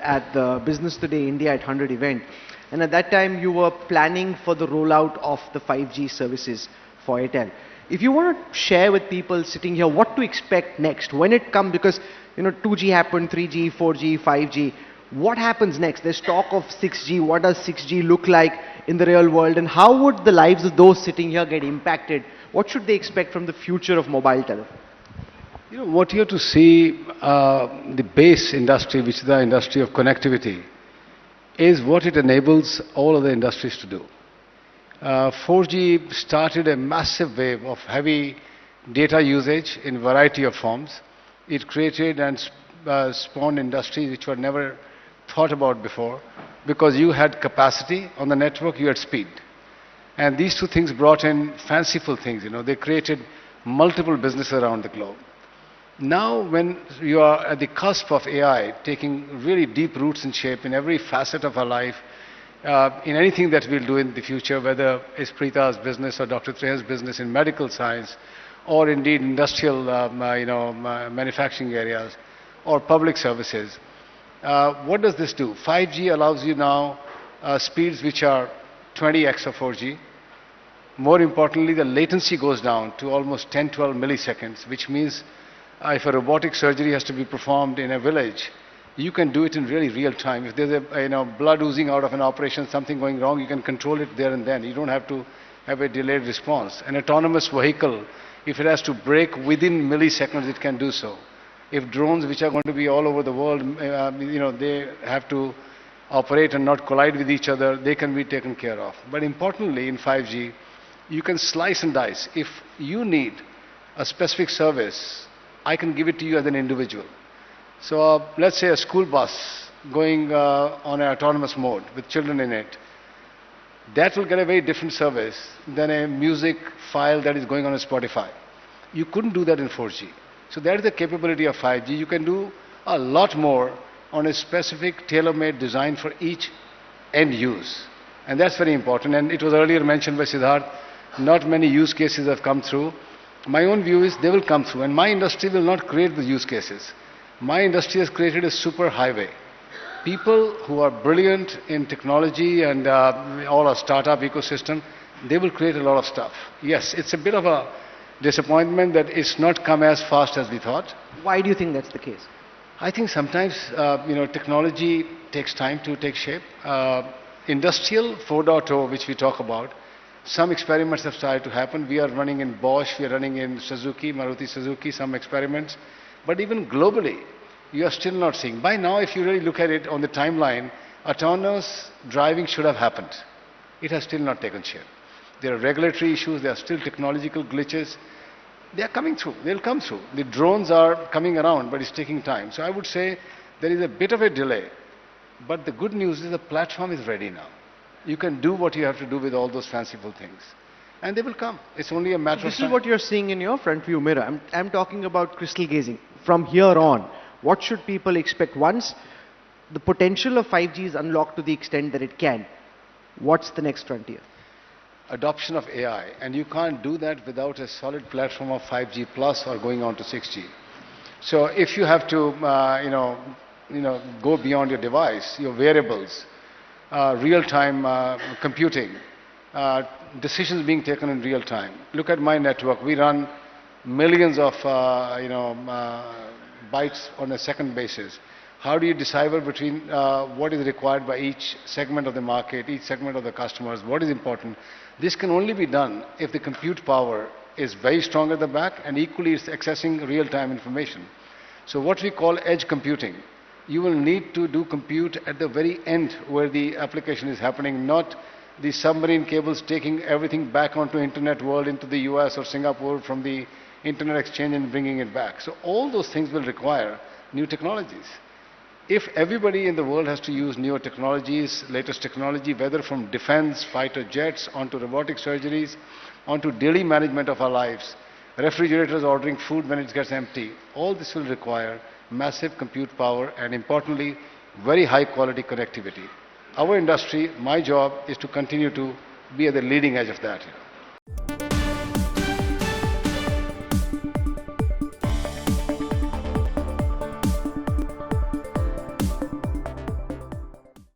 at the Business Today India at 100 event. And at that time, you were planning for the rollout of the 5G services for Airtel. If you want to share with people sitting here what to expect next, when it comes, because 2G happened, 3G, 4G, 5G, what happens next? There's talk of 6G. What does 6G look like in the real world? And how would the lives of those sitting here get impacted? What should they expect from the future of mobile telephony? What you have to see, the base industry, which is the industry of connectivity, is what it enables all other industries to do. 4G started a massive wave of heavy data usage in variety of forms. It created and spawned industries which were never thought about before, because you had capacity on the network, you had speed. And these two things brought in fanciful things. They created multiple businesses around the globe. Now, when you are at the cusp of AI taking really deep roots and shape in every facet of our life, in anything that we'll do in the future, whether it's Preeta's business or Dr. Treha's business in medical science, or indeed industrial, manufacturing areas, or public services, what does this do? 5G allows you now speeds which are 20x of 4G. More importantly, the latency goes down to almost 10, 12 milliseconds, which means if a robotic surgery has to be performed in a village, you can do it in really real time. If there's a blood oozing out of an operation, something going wrong, you can control it there and then. You don't have to have a delayed response. An autonomous vehicle, if it has to brake within milliseconds, it can do so. If drones, which are going to be all over the world, they have to operate and not collide with each other, they can be taken care of. But importantly, in 5G, you can slice and dice. If you need a specific service, I can give it to you as an individual. So let's say a school bus going on an autonomous mode with children in it. That will get a very different service than a music file that is going on a Spotify. You couldn't do that in 4G. So that is the capability of 5G. You can do a lot more on a specific tailor-made design for each end use. And that's very important. And it was earlier mentioned by Siddharth, not many use cases have come through. My own view is they will come through, and my industry will not create the use cases. My industry has created a super highway. People who are brilliant in technology and all our startup ecosystem, they will create a lot of stuff. Yes, it's a bit of a disappointment that it's not come as fast as we thought. Why do you think that's the case? I think sometimes, technology takes time to take shape. Industrial 4.0, which we talk about, some experiments have started to happen. We are running in Bosch, we are running in Suzuki, Maruti Suzuki, some experiments. But even globally, you are still not seeing. By now, if you really look at it on the timeline, autonomous driving should have happened. It has still not taken shape. There are regulatory issues, there are still technological glitches. They are coming through, they'll come through. The drones are coming around, but it's taking time. So I would say there is a bit of a delay. But the good news is the platform is ready now. You can do what you have to do with all those fanciful things. And they will come. It's only a matter of time. This is what you're seeing in your front view mirror. I'm talking about crystal gazing. From here on, what should people expect once the potential of 5G is unlocked to the extent that it can? What's the next frontier? Adoption of AI. And you can't do that without a solid platform of 5G plus or going on to 6G. So if you have to, go beyond your device, your wearables, real-time computing, decisions being taken in real time. Look at my network. We run millions of bytes on a second basis. How do you decipher between what is required by each segment of the market, each segment of the customers, what is important? This can only be done if the compute power is very strong at the back and equally is accessing real-time information. So what we call edge computing. You will need to do compute at the very end where the application is happening, not the submarine cables taking everything back onto internet world into the US or Singapore from the internet exchange and bringing it back. So all those things will require new technologies. If everybody in the world has to use newer technologies, latest technology, whether from defense, fighter jets, onto robotic surgeries, onto daily management of our lives, refrigerators ordering food when it gets empty, all this will require massive compute power and importantly, very high quality connectivity. Our industry, my job is to continue to be at the leading edge of that.